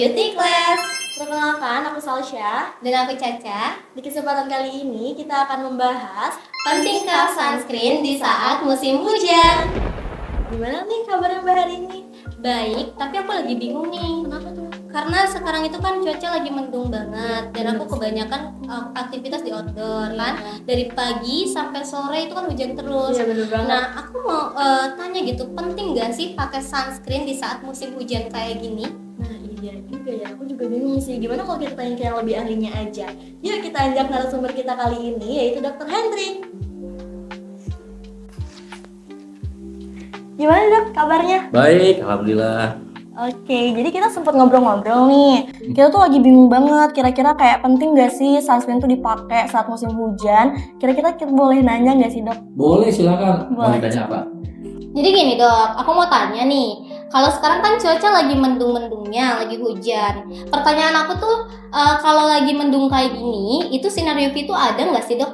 Beauty Class. Perkenalkan, aku Salsya. Dan aku Caca. Di kesempatan kali ini kita akan membahas pentingkah sunscreen di saat musim hujan. Gimana nih kabarnya Mbak hari ini? Baik, tapi aku lagi bingung nih. Kenapa tuh? Karena sekarang itu kan cuaca lagi mendung banget dan aku kebanyakan aktivitas di outdoor kan. Dari pagi sampai sore itu kan hujan terus. Iya bener banget. Nah, aku mau tanya gitu, penting gak sih pakai sunscreen di saat musim hujan kayak gini? Nah iya juga ya, aku juga bingung sih. Gimana kalau kita tanya ke yang lebih ahlinya aja? Yuk kita ajak narasumber kita kali ini, yaitu Dr. Hendrik. Gimana dok kabarnya? Baik, alhamdulillah. Oke, jadi kita sempat ngobrol-ngobrol nih. Kita tuh lagi bingung banget, kira-kira kayak penting gak sih sunscreen tuh dipakai saat musim hujan? Kira-kira kita boleh nanya gak sih dok? Boleh, silakan. Mau Boleh. ditanya apa? Jadi gini dok, aku mau tanya nih. Kalau sekarang kan cuaca lagi mendung-mendungnya, lagi hujan. Pertanyaan aku tuh, kalau lagi mendung kayak gini, itu sinar UV itu ada nggak sih dok?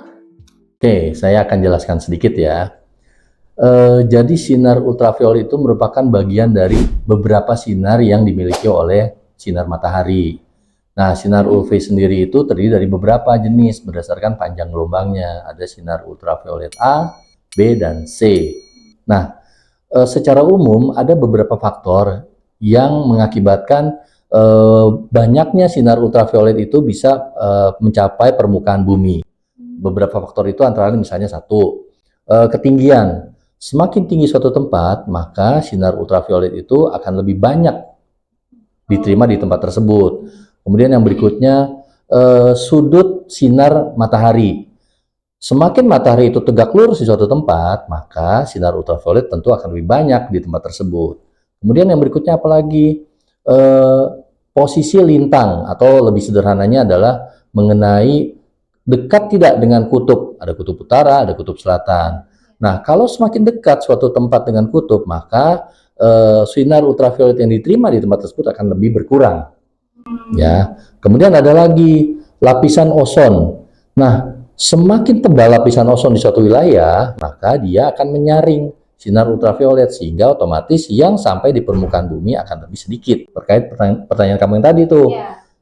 Oke, saya akan jelaskan sedikit ya. Jadi sinar ultraviolet itu merupakan bagian dari beberapa sinar yang dimiliki oleh sinar matahari. Nah, sinar UV sendiri itu terdiri dari beberapa jenis berdasarkan panjang gelombangnya. Ada sinar ultraviolet A, B, dan C. Nah, secara umum ada beberapa faktor yang mengakibatkan banyaknya sinar ultraviolet itu bisa mencapai permukaan bumi. Beberapa faktor itu antara lain misalnya satu, ketinggian. Semakin tinggi suatu tempat, maka sinar ultraviolet itu akan lebih banyak diterima di tempat tersebut. Kemudian yang berikutnya, sudut sinar matahari. Semakin matahari itu tegak lurus di suatu tempat, maka sinar ultraviolet tentu akan lebih banyak di tempat tersebut. Kemudian yang berikutnya apalagi? Posisi lintang, atau lebih sederhananya adalah mengenai dekat tidak dengan kutub. Ada kutub utara, ada kutub selatan. Nah, kalau semakin dekat suatu tempat dengan kutub, maka sinar ultraviolet yang diterima di tempat tersebut akan lebih berkurang. Ya. Kemudian ada lagi lapisan ozon. Nah, semakin tebal lapisan ozon di suatu wilayah, maka dia akan menyaring sinar ultraviolet sehingga otomatis yang sampai di permukaan bumi akan lebih sedikit. Terkait pertanyaan kamu yang tadi tuh,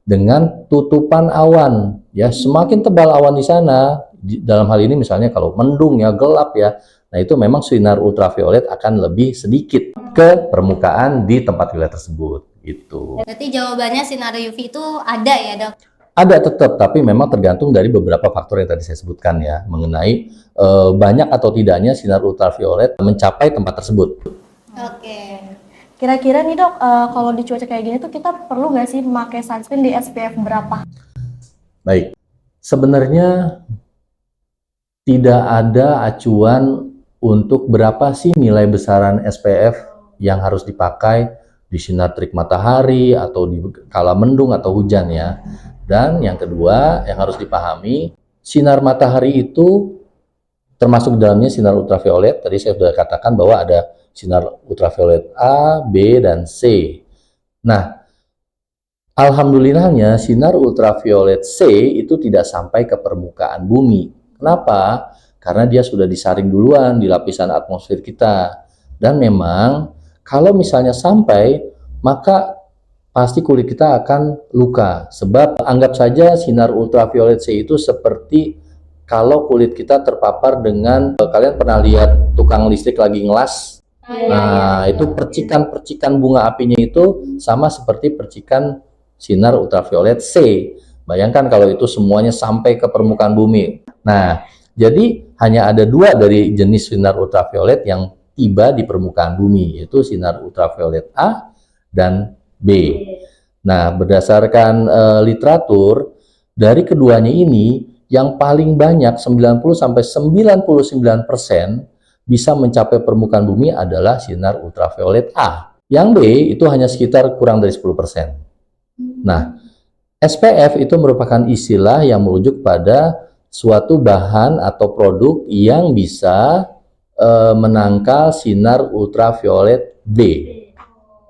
dengan tutupan awan, ya semakin tebal awan di sana, dalam hal ini misalnya kalau mendung ya, gelap ya, nah itu memang sinar ultraviolet akan lebih sedikit ke permukaan di tempat wilayah tersebut gitu. Berarti jawabannya sinar UV itu ada ya dok? Ada tetap, tapi memang tergantung dari beberapa faktor yang tadi saya sebutkan ya, mengenai banyak atau tidaknya sinar ultraviolet mencapai tempat tersebut. Oke. Kira-kira nih dok, kalau di cuaca kayak gini tuh kita perlu nggak sih memakai sunscreen di SPF berapa? Baik, sebenarnya tidak ada acuan untuk berapa sih nilai besaran SPF yang harus dipakai di sinar terik matahari atau di kala mendung atau hujan ya. Dan yang kedua yang harus dipahami, sinar matahari itu termasuk di dalamnya sinar ultraviolet. Tadi saya sudah katakan bahwa ada sinar ultraviolet A, B, dan C. Nah, alhamdulillahnya sinar ultraviolet C itu tidak sampai ke permukaan bumi. Kenapa? Karena dia sudah disaring duluan di lapisan atmosfer kita. Dan memang kalau misalnya sampai, maka pasti kulit kita akan luka. Sebab anggap saja sinar ultraviolet C itu seperti kalau kulit kita terpapar dengan, kalian pernah lihat tukang listrik lagi ngelas? Nah, itu percikan-percikan bunga apinya itu sama seperti percikan sinar ultraviolet C. Bayangkan kalau itu semuanya sampai ke permukaan bumi. Nah, jadi hanya ada dua dari jenis sinar ultraviolet yang tiba di permukaan bumi, yaitu sinar ultraviolet A dan B. Nah, berdasarkan literatur, dari keduanya ini yang paling banyak 90-99% bisa mencapai permukaan bumi adalah sinar ultraviolet A. Yang B itu hanya sekitar kurang dari 10%. Nah, SPF itu merupakan istilah yang merujuk pada suatu bahan atau produk yang bisa menangkal sinar ultraviolet B.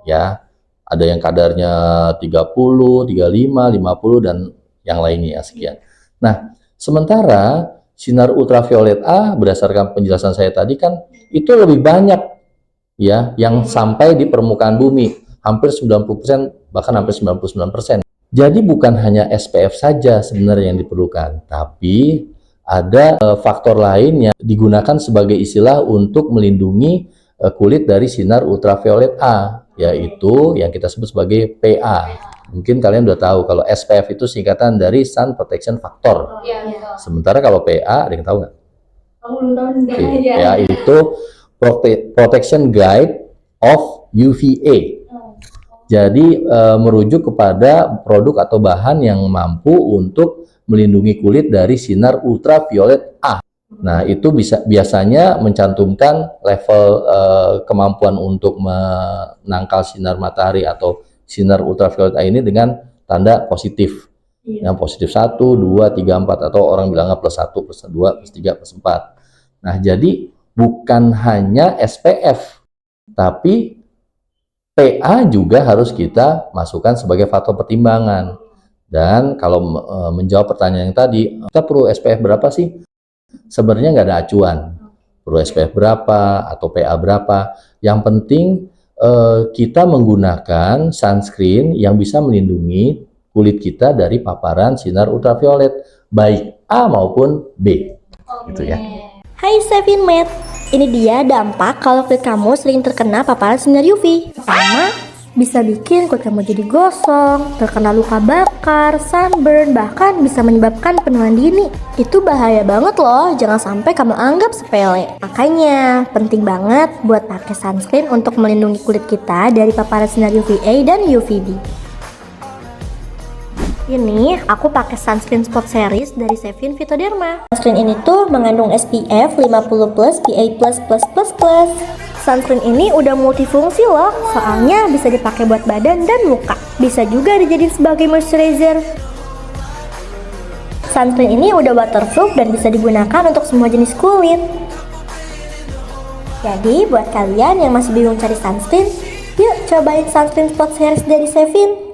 Ya, ada yang kadarnya 30, 35, 50 dan yang lainnya sekian. Nah, sementara sinar ultraviolet A berdasarkan penjelasan saya tadi kan itu lebih banyak ya yang sampai di permukaan bumi. hampir 90%, bahkan hampir 99%. Jadi bukan hanya SPF saja sebenarnya yang diperlukan, tapi ada faktor lain yang digunakan sebagai istilah untuk melindungi kulit dari sinar ultraviolet A, yaitu yang kita sebut sebagai PA. Mungkin kalian udah tahu kalau SPF itu singkatan dari Sun Protection Factor. Sementara kalau PA, ada yang tahu nggak? Aku belum tahu juga. PA itu Protection Guide of UVA. Jadi merujuk kepada produk atau bahan yang mampu untuk melindungi kulit dari sinar ultraviolet A. Nah, itu biasanya mencantumkan level kemampuan untuk menangkal sinar matahari atau sinar ultraviolet A ini dengan tanda positif. Yang positif 1, 2, 3, 4 atau orang bilangnya plus 1, plus 2, plus 3, plus 4. Nah, jadi bukan hanya SPF, tapi PA juga harus kita masukkan sebagai faktor pertimbangan. Dan kalau menjawab pertanyaan yang tadi, kita perlu SPF berapa sih? Sebenarnya nggak ada acuan. Perlu SPF berapa atau PA berapa. Yang penting kita menggunakan sunscreen yang bisa melindungi kulit kita dari paparan sinar ultraviolet, baik A maupun B. Gitu ya. Hai Sevin Mate, ini dia dampak kalau kulit kamu sering terkena paparan sinar UV. Pertama, bisa bikin kulit kamu jadi gosong, terkena luka bakar, sunburn, bahkan bisa menyebabkan penuaan dini. Itu bahaya banget loh, jangan sampai kamu anggap sepele. Makanya, penting banget buat pakai sunscreen untuk melindungi kulit kita dari paparan sinar UVA dan UVB. Ini aku pakai sunscreen spot series dari Sevin Phytoderma. Sunscreen ini tuh mengandung SPF 50+, PA++++. Sunscreen ini udah multifungsi loh, soalnya bisa dipakai buat badan dan muka. Bisa juga dijadiin sebagai moisturizer. Sunscreen ini udah waterproof dan bisa digunakan untuk semua jenis kulit. Jadi buat kalian yang masih bingung cari sunscreen, yuk cobain sunscreen spot series dari Sevin.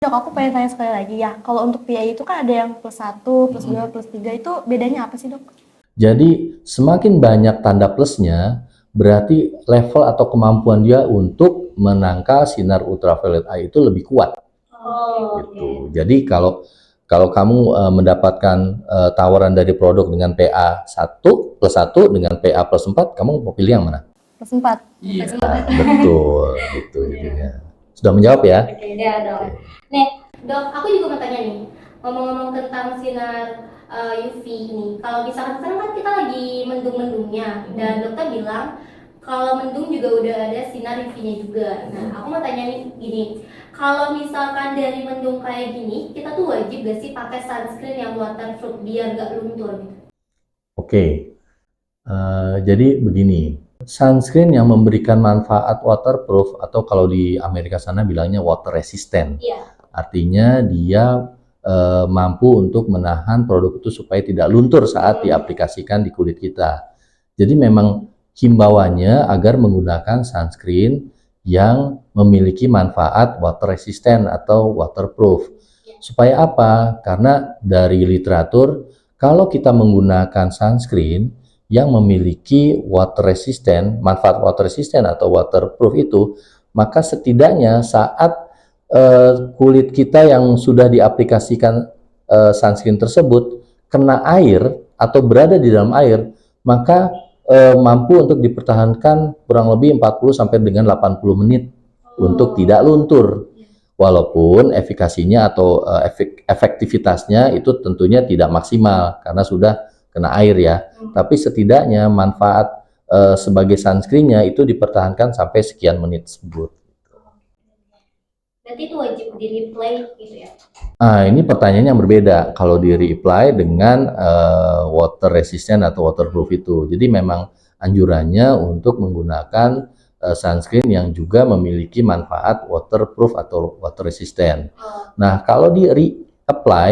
Dok, aku pengen tanya sekali lagi ya, kalau untuk PA itu kan ada yang plus 1, plus 2, plus 3, itu bedanya apa sih dok? Jadi semakin banyak tanda plusnya, berarti level atau kemampuan dia untuk menangkal sinar ultraviolet A itu lebih kuat. Gitu. Jadi kalau kamu mendapatkan tawaran dari produk dengan PA 1 plus 1 dengan PA plus 4, kamu mau pilih yang mana? Plus 4. Iya, betul. Gitu jadinya. Sudah menjawab ya? Oke, ya dok. Nih, dok, aku juga mau tanya nih, ngomong-ngomong tentang sinar UV ini. Kalau misalkan sekarang kan kita lagi mendung-mendungnya, dan dokter bilang kalau mendung juga udah ada sinar UV-nya juga. Nah, aku mau tanya nih gini, kalau misalkan dari mendung kayak gini, kita tuh wajib gak sih pakai sunscreen yang waterproof biar gak luntur gitu? Oke, jadi begini, sunscreen yang memberikan manfaat waterproof atau kalau di Amerika sana bilangnya water resistant. Iya. Artinya dia mampu untuk menahan produk itu supaya tidak luntur saat diaplikasikan di kulit kita. Jadi memang himbauannya agar menggunakan sunscreen yang memiliki manfaat water resistant atau waterproof. Supaya apa? Karena dari literatur, kalau kita menggunakan sunscreen yang memiliki water resistant, manfaat water resistant atau waterproof itu, maka setidaknya saat kulit kita yang sudah diaplikasikan sunscreen tersebut kena air atau berada di dalam air, maka mampu untuk dipertahankan kurang lebih 40 sampai dengan 80 menit untuk tidak luntur. Walaupun efikasinya atau efektivitasnya itu tentunya tidak maksimal karena sudah kena air ya. Tapi setidaknya manfaat sebagai sunscreen-nya itu dipertahankan sampai sekian menit tersebut. Berarti itu wajib di-replay gitu ya? Ini pertanyaan yang berbeda kalau di-reapply dengan water resistant atau waterproof itu. Jadi memang anjurannya untuk menggunakan sunscreen yang juga memiliki manfaat waterproof atau water resistant. Nah, kalau di reapply,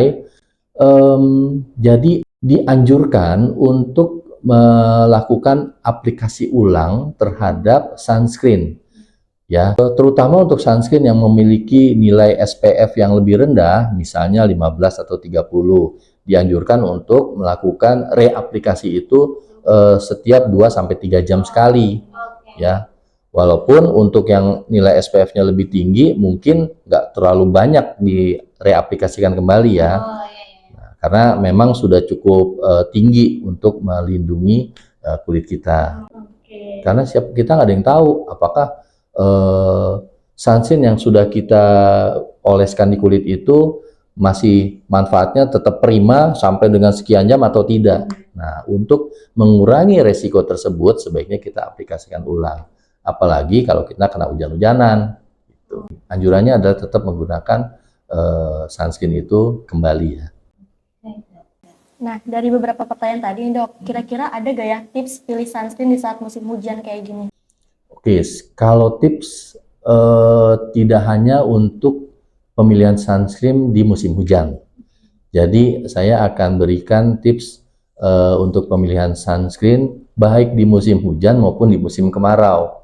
jadi dianjurkan untuk melakukan aplikasi ulang terhadap sunscreen. Ya, terutama untuk sunscreen yang memiliki nilai SPF yang lebih rendah, misalnya 15 atau 30, dianjurkan untuk melakukan reaplikasi itu setiap 2 sampai 3 jam sekali. Ya. Walaupun untuk yang nilai SPF-nya lebih tinggi mungkin nggak terlalu banyak direaplikasikan kembali ya. Oh iya, iya. Nah, karena memang sudah cukup tinggi untuk melindungi kulit kita. Oke. Karena kita nggak ada yang tahu apakah sunscreen yang sudah kita oleskan di kulit itu masih manfaatnya tetap prima sampai dengan sekian jam atau tidak. Nah, untuk mengurangi resiko tersebut sebaiknya kita aplikasikan ulang. Apalagi kalau kita kena hujan-hujanan. Gitu. Anjurannya adalah tetap menggunakan sunscreen itu kembali ya. Nah, dari beberapa pertanyaan tadi nih dok, kira-kira ada gak ya tips pilih sunscreen di saat musim hujan kayak gini? Oke, kalau tips tidak hanya untuk pemilihan sunscreen di musim hujan. Jadi saya akan berikan tips untuk pemilihan sunscreen baik di musim hujan maupun di musim kemarau.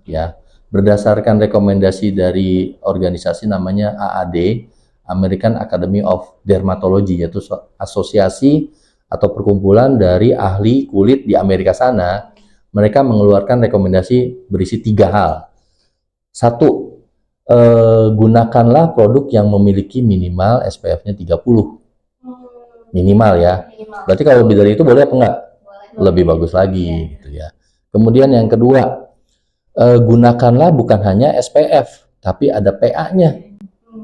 Ya, berdasarkan rekomendasi dari organisasi namanya AAD, American Academy of Dermatology, yaitu asosiasi atau perkumpulan dari ahli kulit di Amerika sana. Mereka mengeluarkan rekomendasi berisi 3 hal. 1, gunakanlah produk yang memiliki minimal SPF-nya 30. Minimal ya. Berarti kalau lebih dari itu boleh apa enggak? Lebih bagus lagi gitu ya. Kemudian yang kedua, gunakanlah bukan hanya SPF, tapi ada PA-nya.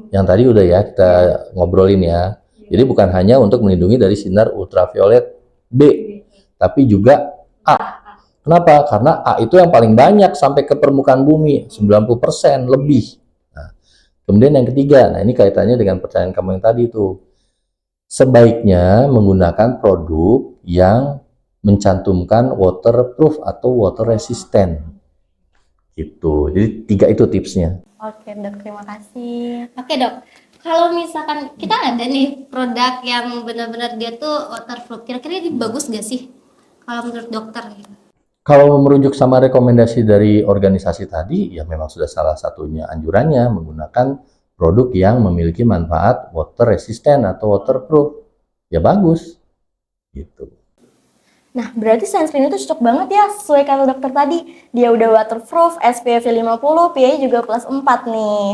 Yang tadi udah ya kita ngobrolin ya. Jadi bukan hanya untuk melindungi dari sinar ultraviolet B, tapi juga A. Kenapa? Karena A itu yang paling banyak sampai ke permukaan bumi, 90% lebih. Nah, kemudian yang ketiga, nah ini kaitannya dengan pertanyaan kamu yang tadi itu. Sebaiknya menggunakan produk yang mencantumkan waterproof atau water resistant. Gitu. Jadi 3 itu tipsnya. Oke dok, terima kasih. Oke dok, kalau misalkan kita ada nih produk yang benar-benar dia tuh waterproof, kira-kira ini bagus gak sih kalau menurut dokter gitu? Kalau merujuk sama rekomendasi dari organisasi tadi, ya memang sudah salah satunya anjurannya menggunakan produk yang memiliki manfaat water resistant atau waterproof. Ya bagus. Gitu. Nah, berarti sunscreen itu cocok banget ya sesuai kata dokter tadi. Dia udah waterproof, SPF 50, PA juga plus 4 nih.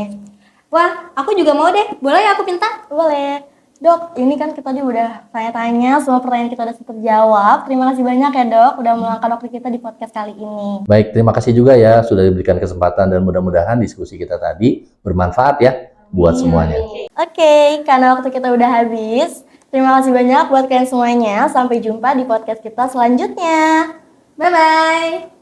Wah, aku juga mau deh. Boleh ya aku minta? Boleh. Dok, ini kan kita tadi udah tanya-tanya, semua pertanyaan kita udah terjawab. Terima kasih banyak ya dok, udah meluangkan waktu kita di podcast kali ini. Baik, terima kasih juga ya sudah diberikan kesempatan dan mudah-mudahan diskusi kita tadi bermanfaat ya buat semuanya. Oke, karena waktu kita udah habis, terima kasih banyak buat kalian semuanya. Sampai jumpa di podcast kita selanjutnya. Bye-bye.